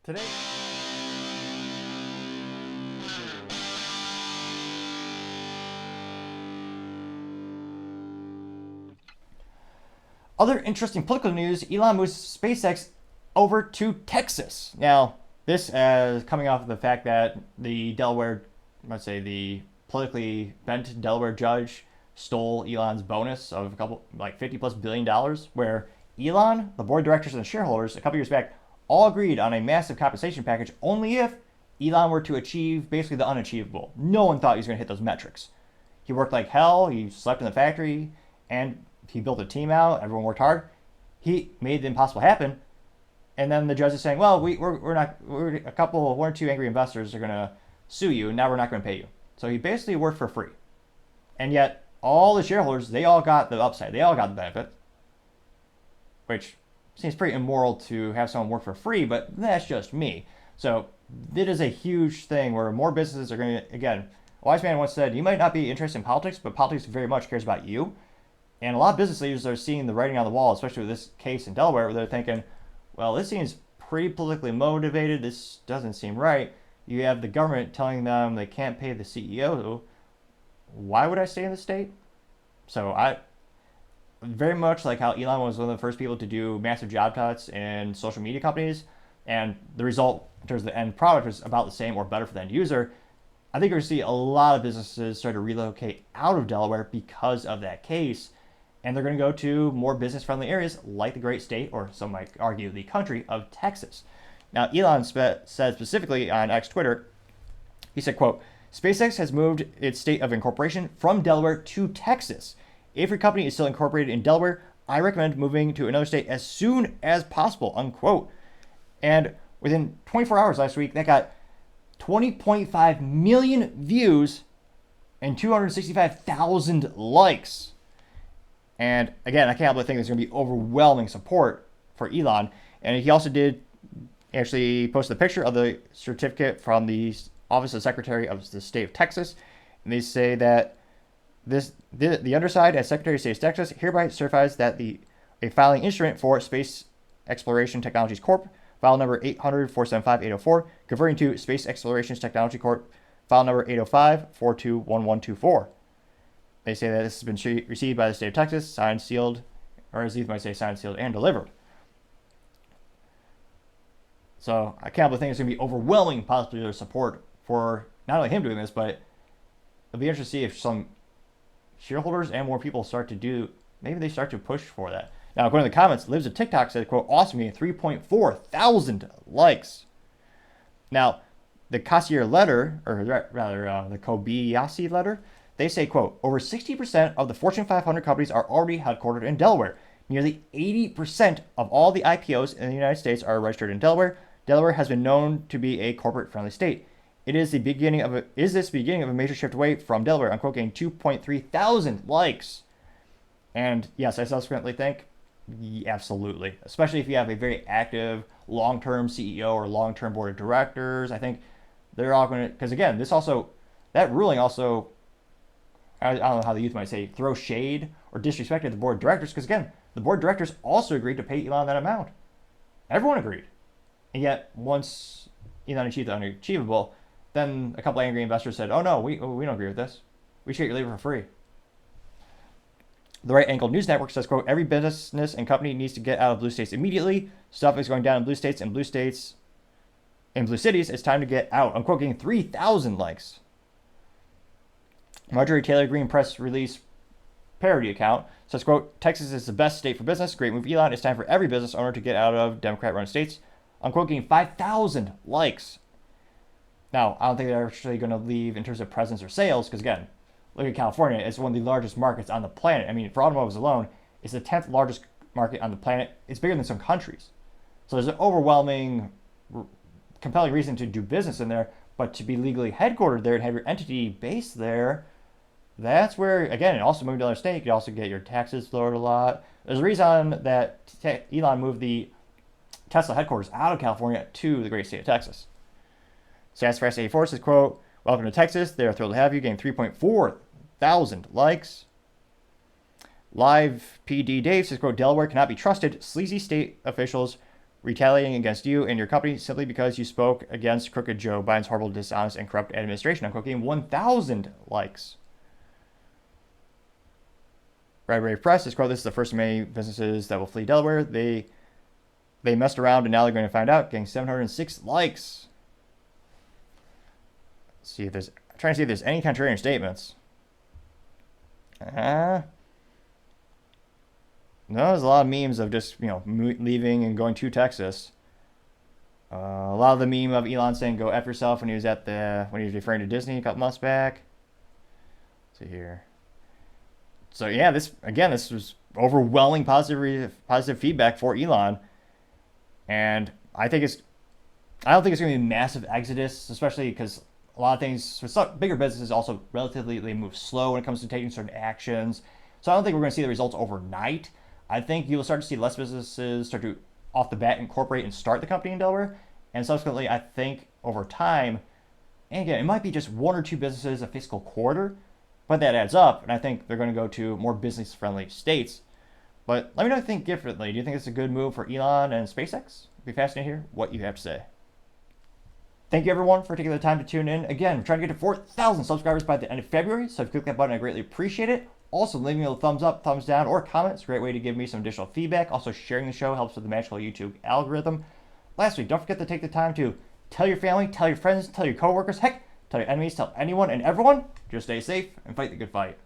Today, other interesting political news, Elon moves SpaceX over to Texas. Now, this is coming off of the fact that the Delaware, let's say the politically bent Delaware judge stole Elon's bonus of a couple, like 50 plus $1 billion, where Elon, the board of directors, and the shareholders a couple years back all agreed on a massive compensation package only if Elon were to achieve basically the unachievable. No one thought he was going to hit those metrics. He worked like hell, he slept in the factory, and he built a team out. Everyone worked hard. He made the impossible happen. And then the judge is saying, well, we're not, one or two angry investors are going to sue you, and now we're not going to pay you. So he basically worked for free. And yet, all the shareholders, they all got the upside. They all got the benefit, which seems pretty immoral to have someone work for free, but that's just me. So it is a huge thing where more businesses are going to, again, a wise man once said, you might not be interested in politics, but politics very much cares about you. And a lot of business leaders are seeing the writing on the wall, especially with this case in Delaware, where they're thinking, well, this seems pretty politically motivated. This doesn't seem right. You have the government telling them they can't pay the CEO. Why would I stay in the state? So I very much like how Elon was one of the first people to do massive job cuts in social media companies, and the result in terms of the end product was about the same or better for the end user. I think we're going to see a lot of businesses start to relocate out of Delaware because of that case, and they're going to go to more business-friendly areas like the great state, or some might argue the country, of Texas. Now, Elon said specifically on X Twitter, he said, quote, SpaceX has moved its state of incorporation from Delaware to Texas. If your company is still incorporated in Delaware, I recommend moving to another state as soon as possible, unquote. And within 24 hours last week, that got 20.5 million views and 265,000 likes. And again, I can't help but think there's going to be overwhelming support for Elon. And he also did actually post a picture of the certificate from the Office of Secretary of the State of Texas. And they say that the underside, as Secretary of State of Texas, hereby certifies that a filing instrument for Space Exploration Technologies Corp., file number 800-475-804, converting to Space Exploration Technology Corp., file number 805-421124. They say that this has been received by the state of Texas, signed, sealed, or as these might say, signed, sealed, and delivered. So I can't believe there's going to be overwhelming popular support for not only him doing this, but it'll be interesting to see if some shareholders and more people start to do, maybe they start to push for that. Now, according to the comments, Lives of TikTok said, quote, awesome, getting 3.4 thousand likes. Now, the Cassier letter, or rather the Kobayashi letter, they say, quote, over 60% of the Fortune 500 companies are already headquartered in Delaware. Nearly 80% of all the IPOs in the United States are registered in Delaware. Delaware has been known to be a corporate-friendly state. Is this beginning of a major shift away from Delaware? Unquote, getting 2.3 thousand likes. And yes, I subsequently think, absolutely. Especially if you have a very active long-term CEO or long-term board of directors. I think they're all going to, because again, that ruling also, I don't know how the youth might say, throw shade or disrespect to the board of directors, because again, the board of directors also agreed to pay Elon that amount. Everyone agreed. And yet, once Elon achieved the unachievable, then a couple angry investors said, oh no, we don't agree with this. We should get your labor for free. The Right Angle News Network says, quote, every business and company needs to get out of blue states immediately. Stuff is going down in blue states and blue cities. It's time to get out. Unquote, getting 3,000 likes. Marjorie Taylor Greene press release parody account says, quote, Texas is the best state for business. Great move, Elon. It's time for every business owner to get out of Democrat-run states. Unquote, getting 5,000 likes. Now, I don't think they're actually going to leave in terms of presence or sales, because again, look at California. It's one of the largest markets on the planet. I mean, for automobiles alone, it's the 10th largest market on the planet. It's bigger than some countries. So there's an overwhelming, compelling reason to do business in there, but to be legally headquartered there and have your entity based there, that's where, again, it also moved to another state. You could also get your taxes lowered a lot. There's a reason that Elon moved the Tesla headquarters out of California to the great state of Texas. Sassfast84 says, quote, welcome to Texas. They are thrilled to have you. Getting 3.4 thousand likes. Live PD Dave says, quote, Delaware cannot be trusted. Sleazy state officials retaliating against you and your company simply because you spoke against crooked Joe Biden's horrible, dishonest, and corrupt administration. Unquote, getting 1,000 likes. Red Wave Press is, quote, this is the first of many businesses that will flee Delaware. They messed around and now they're going to find out, getting 706 likes. Let's see if there's, I'm trying to see if there's any contrarian statements. No, there's a lot of memes of just, leaving and going to Texas. A lot of the meme of Elon saying "go F yourself" when he was referring to Disney a couple months back. Let's see here. So yeah, this was overwhelming positive feedback for Elon, and I don't think it's going to be a massive exodus, especially because a lot of things for some bigger businesses also they move slow when it comes to taking certain actions. So I don't think we're going to see the results overnight. I think you'll start to see less businesses start to, off the bat, incorporate and start the company in Delaware. And subsequently, I think over time, and again, it might be just one or two businesses a fiscal quarter, but that adds up. And I think they're going to go to more business-friendly states. But let me know if you think differently. Do you think it's a good move for Elon and SpaceX? It'd be fascinating to hear what you have to say. Thank you, everyone, for taking the time to tune in. Again, we're trying to get to 4,000 subscribers by the end of February, so if you click that button, I greatly appreciate it. Also, leaving me a thumbs up, thumbs down, or a comment. It's a great way to give me some additional feedback. Also, sharing the show helps with the magical YouTube algorithm. Lastly, don't forget to take the time to tell your family, tell your friends, tell your coworkers, heck, tell your enemies, tell anyone and everyone. Just stay safe and fight the good fight.